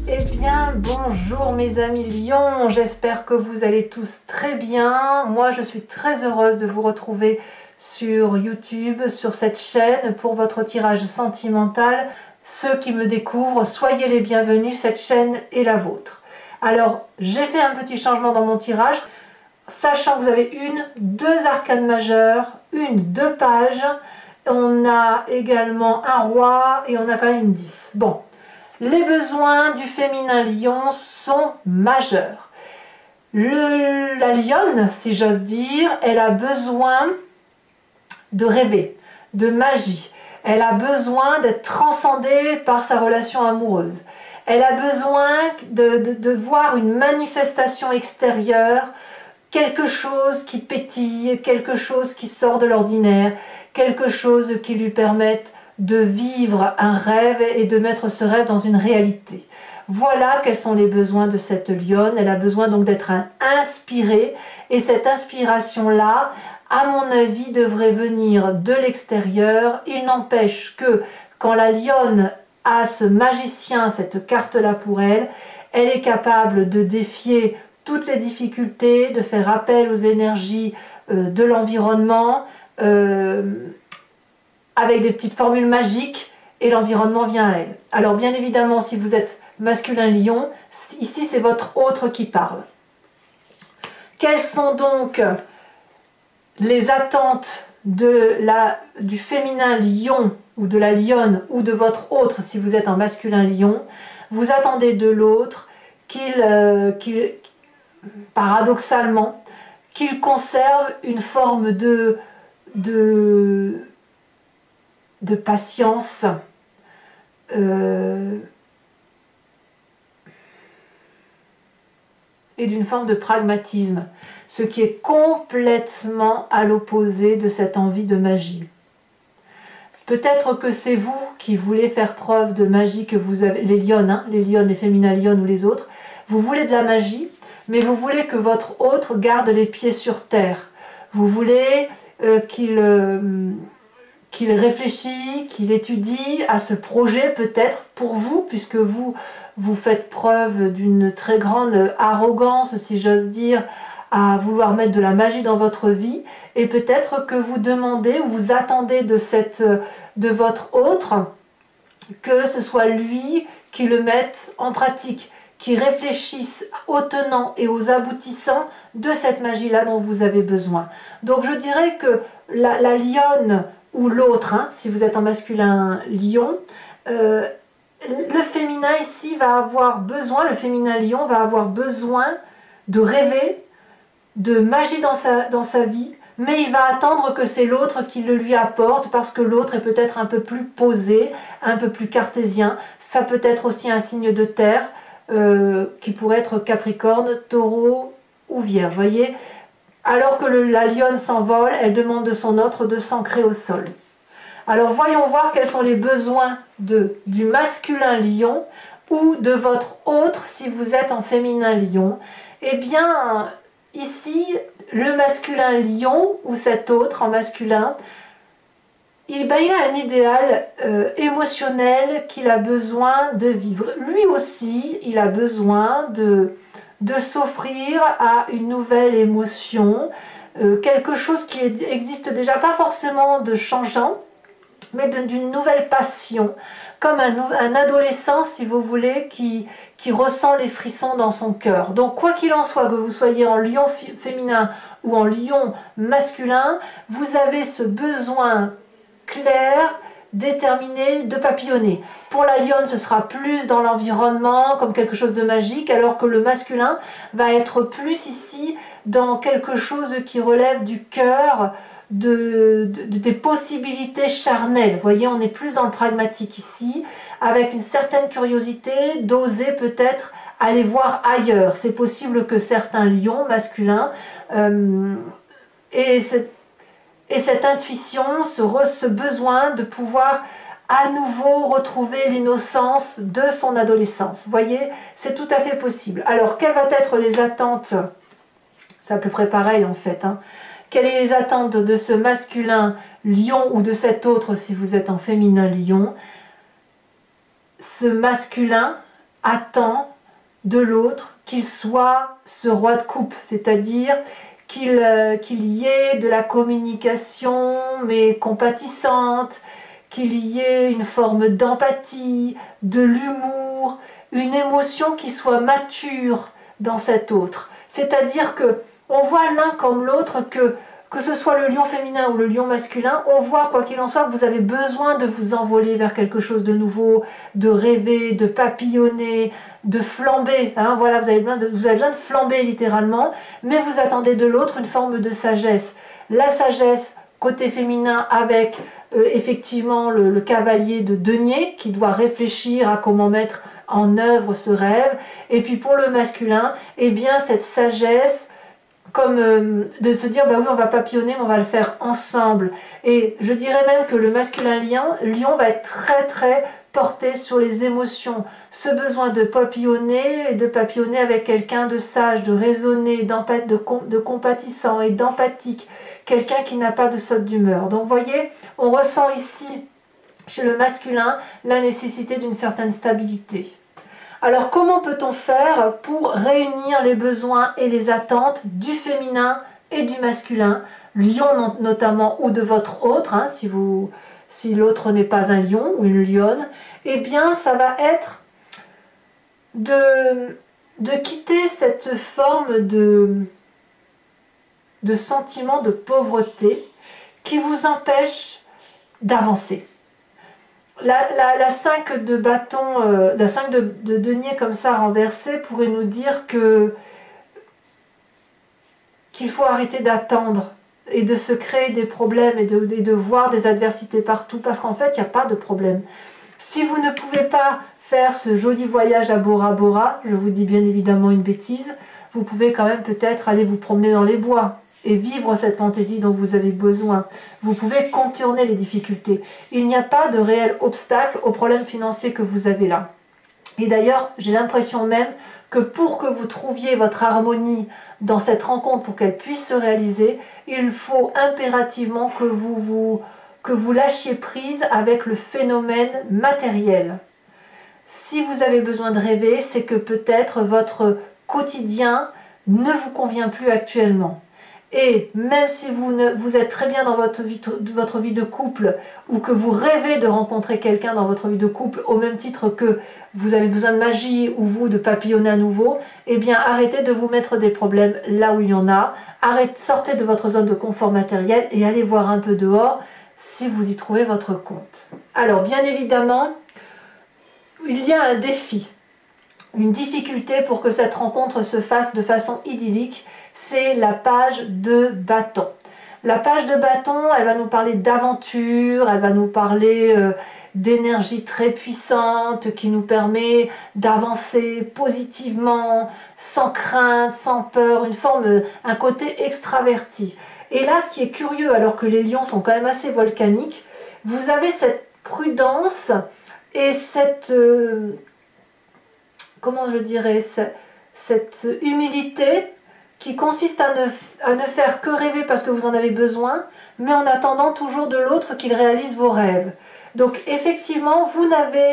Eh bien, bonjour mes amis lions, j'espère que vous allez tous très bien. Moi, je suis très heureuse de vous retrouver sur YouTube, sur cette chaîne, pour votre tirage sentimental. Ceux qui me découvrent, soyez les bienvenus, cette chaîne est la vôtre. Alors, j'ai fait un petit changement dans mon tirage, sachant que vous avez deux arcanes majeures, deux pages. On a également un roi et on a quand même une 10. Bon. Les besoins du féminin lion sont majeurs. La lionne, si j'ose dire, elle a besoin de rêver, de magie. Elle a besoin d'être transcendée par sa relation amoureuse. Elle a besoin de voir une manifestation extérieure, quelque chose qui pétille, quelque chose qui sort de l'ordinaire, quelque chose qui lui permette de vivre un rêve et de mettre ce rêve dans une réalité. Voilà quels sont les besoins de cette lionne. Elle a besoin donc d'être inspirée, et cette inspiration-là, à mon avis, devrait venir de l'extérieur. Il n'empêche que quand la lionne a ce magicien, cette carte-là pour elle, elle est capable de défier toutes les difficultés, de faire appel aux énergies de l'environnement, avec des petites formules magiques, et l'environnement vient à elle. Alors bien évidemment, si vous êtes masculin lion, ici c'est votre autre qui parle. Quelles sont donc les attentes du féminin lion, ou de la lionne, ou de votre autre si vous êtes un masculin lion? Vous attendez de l'autre paradoxalement, qu'il conserve une forme de patience, et d'une forme de pragmatisme, ce qui est complètement à l'opposé de cette envie de magie. Peut-être que c'est vous qui voulez faire preuve de magie, que vous avez, les lionnes, les lionnes, les féminins lionnes ou les autres, vous voulez de la magie, mais vous voulez que votre autre garde les pieds sur terre. Vous voulez qu'il réfléchisse, qu'il étudie à ce projet peut-être pour vous, puisque vous faites preuve d'une très grande arrogance, si j'ose dire, à vouloir mettre de la magie dans votre vie, et peut-être que vous demandez ou vous attendez de votre autre que ce soit lui qui le mette en pratique, qui réfléchisse aux tenants et aux aboutissants de cette magie-là dont vous avez besoin. Donc je dirais que la lionne ou l'autre, si vous êtes en masculin lion, le féminin ici va avoir besoin, le féminin lion va avoir besoin de rêver, de magie dans sa vie, mais il va attendre que c'est l'autre qui le lui apporte, parce que l'autre est peut-être un peu plus posé, un peu plus cartésien. Ça peut être aussi un signe de terre, qui pourrait être Capricorne, Taureau ou Vierge, voyez. Alors que la lionne s'envole, elle demande de son autre de s'ancrer au sol. Alors voyons voir quels sont les besoins du masculin lion ou de votre autre si vous êtes en féminin lion. Eh bien, ici, le masculin lion ou cet autre en masculin, il a un idéal émotionnel qu'il a besoin de vivre. Lui aussi, il a besoin de s'offrir à une nouvelle émotion, quelque chose qui existe déjà, pas forcément de changeant, mais d'une nouvelle passion, comme un adolescent, si vous voulez, qui ressent les frissons dans son cœur. Donc quoi qu'il en soit, que vous soyez en lion féminin ou en lion masculin, vous avez ce besoin clair, déterminé de papillonner. Pour la lionne, ce sera plus dans l'environnement, comme quelque chose de magique, alors que le masculin va être plus ici dans quelque chose qui relève du cœur, des possibilités charnelles. Vous voyez, on est plus dans le pragmatique ici, avec une certaine curiosité, d'oser peut-être aller voir ailleurs. C'est possible que certains lions masculins aient cette intuition, ce besoin de pouvoir à nouveau retrouver l'innocence de son adolescence. Vous voyez, c'est tout à fait possible. Alors, quelles vont être les attentes? C'est à peu près pareil en fait. Quelles sont les attentes de ce masculin lion ou de cet autre si vous êtes en féminin lion? Ce masculin attend de l'autre qu'il soit ce roi de coupe, c'est-à-dire qu'il y ait de la communication mais compatissante, qu'il y ait une forme d'empathie, de l'humour, une émotion qui soit mature dans cet autre. C'est-à-dire que on voit l'un comme l'autre que ce soit le lion féminin ou le lion masculin, on voit quoi qu'il en soit que vous avez besoin de vous envoler vers quelque chose de nouveau, de rêver, de papillonner, de flamber. Hein, voilà, vous avez besoin de flamber littéralement, mais vous attendez de l'autre une forme de sagesse. La sagesse côté féminin avec effectivement le cavalier de denier qui doit réfléchir à comment mettre en œuvre ce rêve. Et puis pour le masculin, eh bien cette sagesse comme de se dire bah oui on va papillonner mais on va le faire ensemble, et je dirais même que le masculin lion va être très très porté sur les émotions, ce besoin de papillonner et de papillonner avec quelqu'un de sage, de raisonné, de compatissant et d'empathique, quelqu'un qui n'a pas de saute d'humeur. Donc vous voyez, on ressent ici chez le masculin la nécessité d'une certaine stabilité. Alors comment peut-on faire pour réunir les besoins et les attentes du féminin et du masculin, lion notamment ou de votre autre, hein, si l'autre n'est pas un lion ou une lionne, eh bien ça va être de quitter cette forme de sentiment de pauvreté qui vous empêche d'avancer. La 5 de bâton, la 5 de denier comme ça renversée pourrait nous dire qu'il faut arrêter d'attendre et de se créer des problèmes et de voir des adversités partout, parce qu'en fait il n'y a pas de problème. Si vous ne pouvez pas faire ce joli voyage à Bora Bora, je vous dis bien évidemment une bêtise, vous pouvez quand même peut-être aller vous promener dans les bois et vivre cette fantaisie dont vous avez besoin. Vous pouvez contourner les difficultés. Il n'y a pas de réel obstacle aux problèmes financiers que vous avez là. Et d'ailleurs, j'ai l'impression même que pour que vous trouviez votre harmonie dans cette rencontre, pour qu'elle puisse se réaliser, il faut impérativement que vous lâchiez prise avec le phénomène matériel. Si vous avez besoin de rêver, c'est que peut-être votre quotidien ne vous convient plus actuellement. Et même si vous êtes très bien dans votre vie de couple, ou que vous rêvez de rencontrer quelqu'un dans votre vie de couple, au même titre que vous avez besoin de magie ou vous de papillonner à nouveau, eh bien arrêtez de vous mettre des problèmes là où il y en a, sortez de votre zone de confort matériel et allez voir un peu dehors si vous y trouvez votre compte. Alors bien évidemment, il y a un défi, une difficulté pour que cette rencontre se fasse de façon idyllique, c'est la page de bâton. La page de bâton, elle va nous parler d'aventure, elle va nous parler d'énergie très puissante qui nous permet d'avancer positivement, sans crainte, sans peur, un côté extraverti. Et là, ce qui est curieux, alors que les lions sont quand même assez volcaniques, vous avez cette prudence et cette, comment je dirais, cette humilité qui consiste à ne faire que rêver parce que vous en avez besoin, mais en attendant toujours de l'autre qu'il réalise vos rêves. Donc effectivement,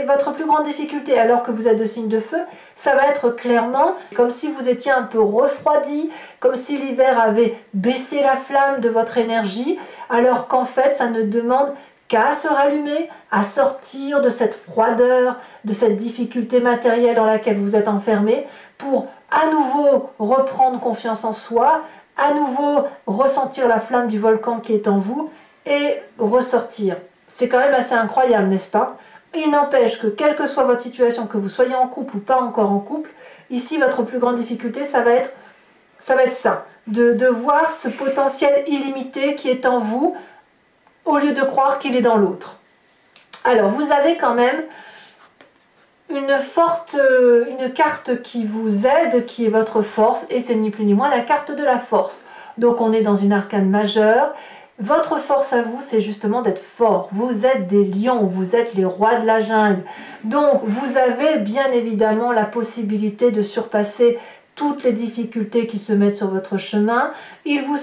votre plus grande difficulté, alors que vous êtes de signe de feu, ça va être clairement comme si vous étiez un peu refroidi, comme si l'hiver avait baissé la flamme de votre énergie, alors qu'en fait, ça ne demande qu'à se rallumer, à sortir de cette froideur, de cette difficulté matérielle dans laquelle vous êtes enfermé, pour à nouveau reprendre confiance en soi, à nouveau ressentir la flamme du volcan qui est en vous et ressortir. C'est quand même assez incroyable, n'est-ce pas? Il n'empêche que quelle que soit votre situation, que vous soyez en couple ou pas encore en couple, ici votre plus grande difficulté, ça va être ça, de voir ce potentiel illimité qui est en vous au lieu de croire qu'il est dans l'autre. Alors vous avez quand même une carte qui vous aide, qui est votre force, et c'est ni plus ni moins la carte de la force. Donc on est dans une arcane majeure. Votre force à vous, c'est justement d'être fort. Vous êtes des lions, vous êtes les rois de la jungle. Donc vous avez bien évidemment la possibilité de surpasser toutes les difficultés qui se mettent sur votre chemin. Il vous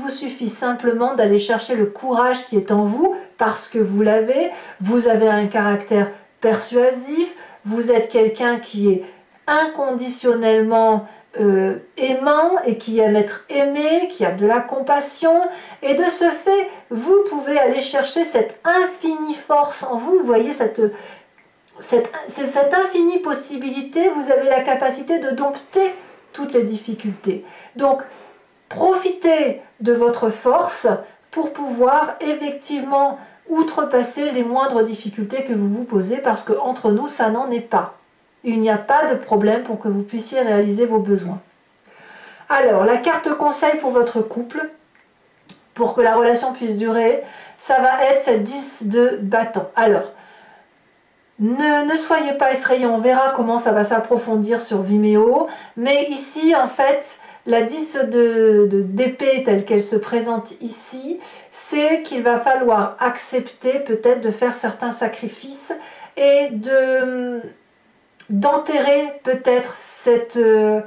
suffit simplement d'aller chercher le courage qui est en vous, parce que vous l'avez. Vous avez un caractère persuasif, vous êtes quelqu'un qui est inconditionnellement aimant et qui aime être aimé, qui a de la compassion, et de ce fait, vous pouvez aller chercher cette infinie force en vous. Vous voyez cette infinie possibilité, vous avez la capacité de dompter toutes les difficultés. Donc, profitez de votre force pour pouvoir effectivement outrepasser les moindres difficultés que vous vous posez, parce qu'entre nous, ça n'en est pas. Il n'y a pas de problème pour que vous puissiez réaliser vos besoins. Alors, la carte conseil pour votre couple, pour que la relation puisse durer, ça va être cette 10 de bâton. Alors, ne soyez pas effrayés, on verra comment ça va s'approfondir sur Vimeo. Mais ici, en fait, la 10 d'épée telle qu'elle se présente ici, c'est qu'il va falloir accepter peut-être de faire certains sacrifices et d'enterrer peut-être de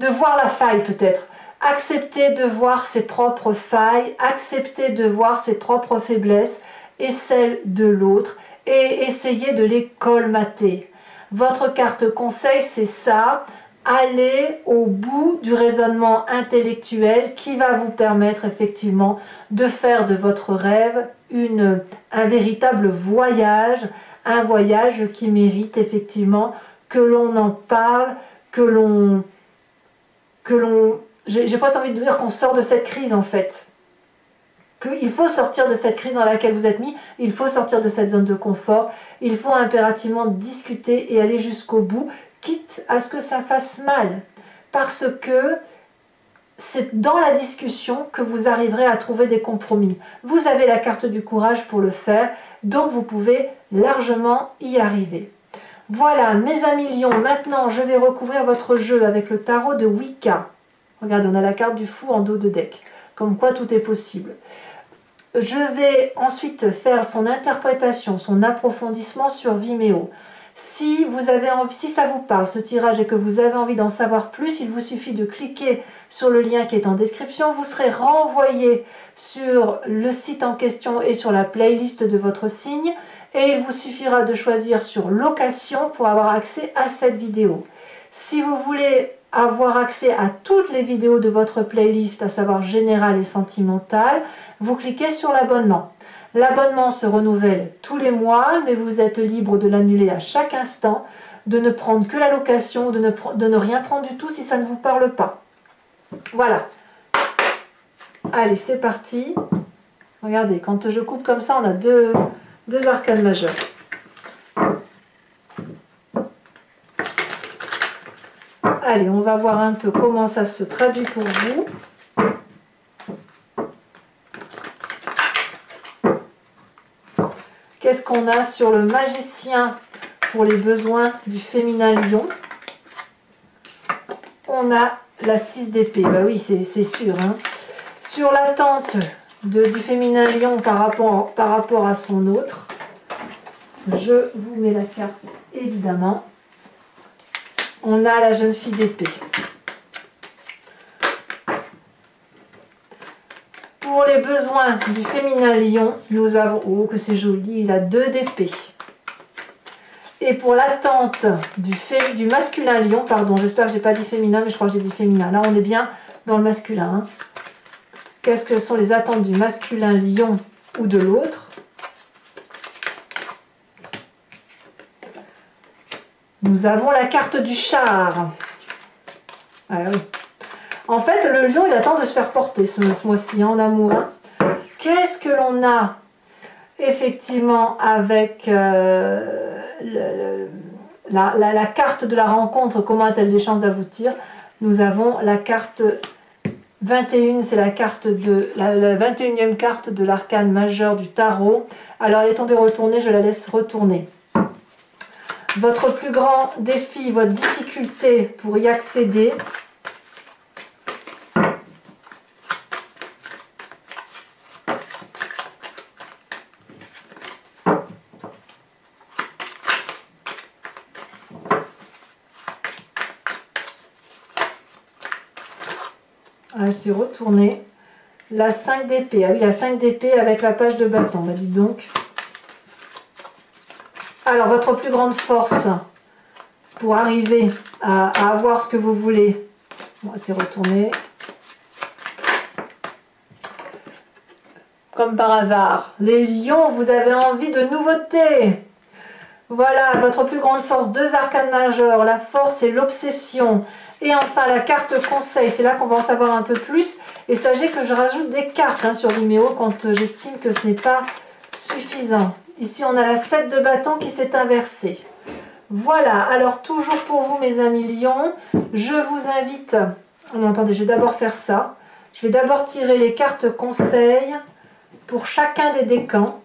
voir la faille peut-être. Accepter de voir ses propres failles, accepter de voir ses propres faiblesses et celles de l'autre, et essayer de les colmater. Votre carte conseil, c'est ça, aller au bout du raisonnement intellectuel qui va vous permettre effectivement de faire de votre rêve un véritable voyage, un voyage qui mérite effectivement que l'on en parle, j'ai presque envie de dire qu'on sort de cette crise en fait. Il faut sortir de cette crise dans laquelle vous êtes mis, il faut sortir de cette zone de confort, il faut impérativement discuter et aller jusqu'au bout, quitte à ce que ça fasse mal. Parce que c'est dans la discussion que vous arriverez à trouver des compromis. Vous avez la carte du courage pour le faire, donc vous pouvez largement y arriver. Voilà, mes amis lions, maintenant je vais recouvrir votre jeu avec le tarot de Wicca. Regardez, on a la carte du fou en dos de deck, comme quoi tout est possible. Je vais ensuite faire son interprétation, son approfondissement sur Vimeo. Si vous avez envie, si ça vous parle ce tirage et que vous avez envie d'en savoir plus, il vous suffit de cliquer sur le lien qui est en description. Vous serez renvoyé sur le site en question et sur la playlist de votre signe. Et il vous suffira de choisir sur location pour avoir accès à cette vidéo. Si vous voulez avoir accès à toutes les vidéos de votre playlist, à savoir générale et sentimentale, vous cliquez sur l'abonnement. L'abonnement se renouvelle tous les mois, mais vous êtes libre de l'annuler à chaque instant, de ne prendre que la location, de ne rien prendre du tout si ça ne vous parle pas. Voilà. Allez, c'est parti. Regardez, quand je coupe comme ça, on a deux arcanes majeures. Allez, on va voir un peu comment ça se traduit pour vous. Qu'est-ce qu'on a sur le magicien pour les besoins du féminin lion? On a la 6 d'épée. Bah oui, c'est sûr. Hein. Sur l'attente du féminin lion par rapport à son autre, je vous mets la carte évidemment. On a la jeune fille d'épée. Pour les besoins du féminin lion, nous avons... Oh, que c'est joli, il a 2 d'épée. Et pour l'attente du masculin lion, pardon, j'espère que je n'ai pas dit féminin, mais je crois que j'ai dit féminin. Là, on est bien dans le masculin. Hein. Qu'est-ce que sont les attentes du masculin lion ou de l'autre? Nous avons la carte du char. Ah oui. En fait, le lion, il attend de se faire porter ce mois-ci en amour. Hein. Qu'est-ce que l'on a effectivement avec la carte de la rencontre? Comment a-t-elle des chances d'aboutir? Nous avons la carte 21, c'est la carte de la 21e carte de l'arcane majeur du tarot. Alors, elle est tombée retournée, je la laisse retourner. Votre plus grand défi, votre difficulté pour y accéder. Elle s'est retournée. La 5 d'épée. Ah oui, la 5 d'épée avec la page de bâton. Bah, dis donc. Alors, votre plus grande force pour arriver à avoir ce que vous voulez. On va s'y retourner. Comme par hasard, les lions, vous avez envie de nouveautés. Voilà, votre plus grande force, 2 arcanes majeures, la force et l'obsession. Et enfin, la carte conseil, c'est là qu'on va en savoir un peu plus. Et sachez que je rajoute des cartes sur Vimeo quand j'estime que ce n'est pas suffisant. Ici, on a la 7 de bâton qui s'est inversée. Voilà, alors toujours pour vous mes amis lions, je vous invite... Non, attendez, je vais d'abord faire ça. Je vais d'abord tirer les cartes conseils pour chacun des décans,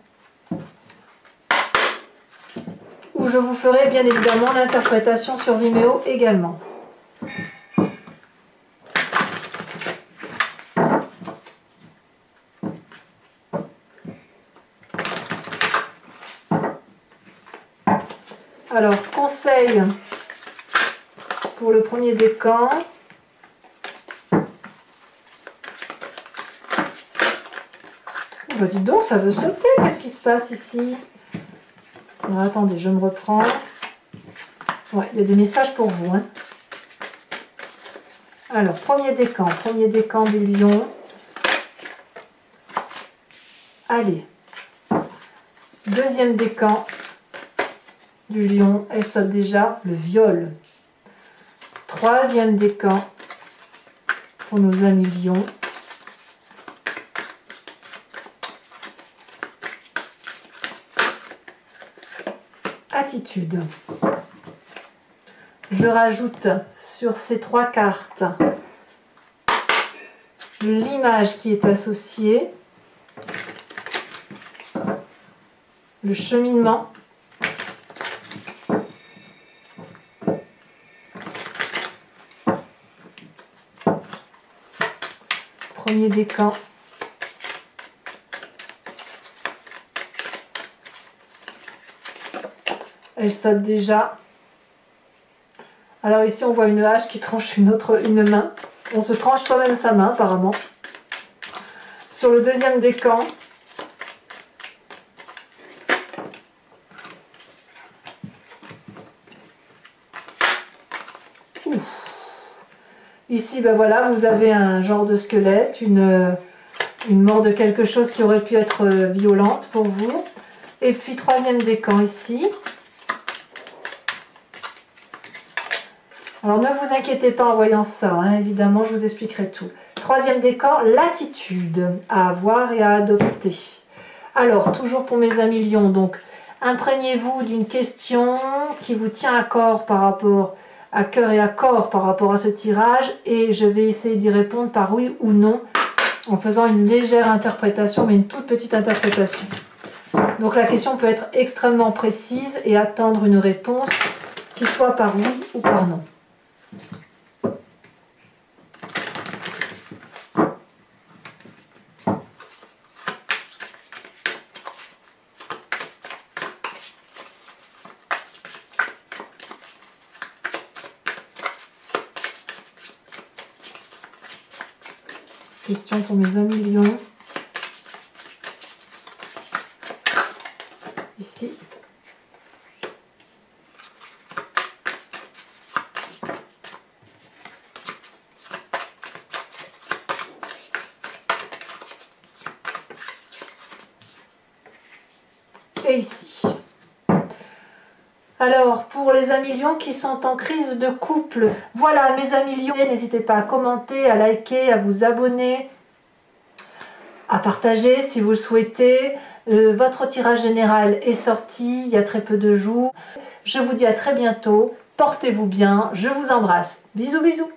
où je vous ferai bien évidemment l'interprétation sur Vimeo également. Alors, conseil pour le premier décan. Bah dis donc, ça veut sauter. Qu'est-ce qui se passe ici? Alors, attendez, je me reprends. Ouais, il y a des messages pour vous. Alors, premier décan du lion. Allez. Deuxième décan du lion. Elle saute déjà le viol. Troisième décan pour nos amis lions. Attitude. Je rajoute sur ces 3 cartes l'image qui est associée, le cheminement, premier décan, elle saute déjà. Alors ici on voit une hache qui tranche une main. On se tranche soi-même sa main apparemment. Sur le deuxième décan, ici ben voilà, vous avez un genre de squelette, une mort de quelque chose qui aurait pu être violente pour vous. Et puis troisième décan ici. Alors ne vous inquiétez pas en voyant ça, évidemment je vous expliquerai tout. Troisième décan, l'attitude à avoir et à adopter. Alors toujours pour mes amis lions, donc imprégnez-vous d'une question qui vous tient à cœur et à corps par rapport à ce tirage, et je vais essayer d'y répondre par oui ou non en faisant une légère interprétation, mais une toute petite interprétation. Donc la question peut être extrêmement précise et attendre une réponse qui soit par oui ou par non. Question pour mes amis lions. Ici. Et ici. Alors, pour les amis lions qui sont en crise de couple, voilà mes amis lions, n'hésitez pas à commenter, à liker, à vous abonner, à partager si vous le souhaitez. Votre tirage général est sorti il y a très peu de jours. Je vous dis à très bientôt, portez-vous bien, je vous embrasse. Bisous bisous.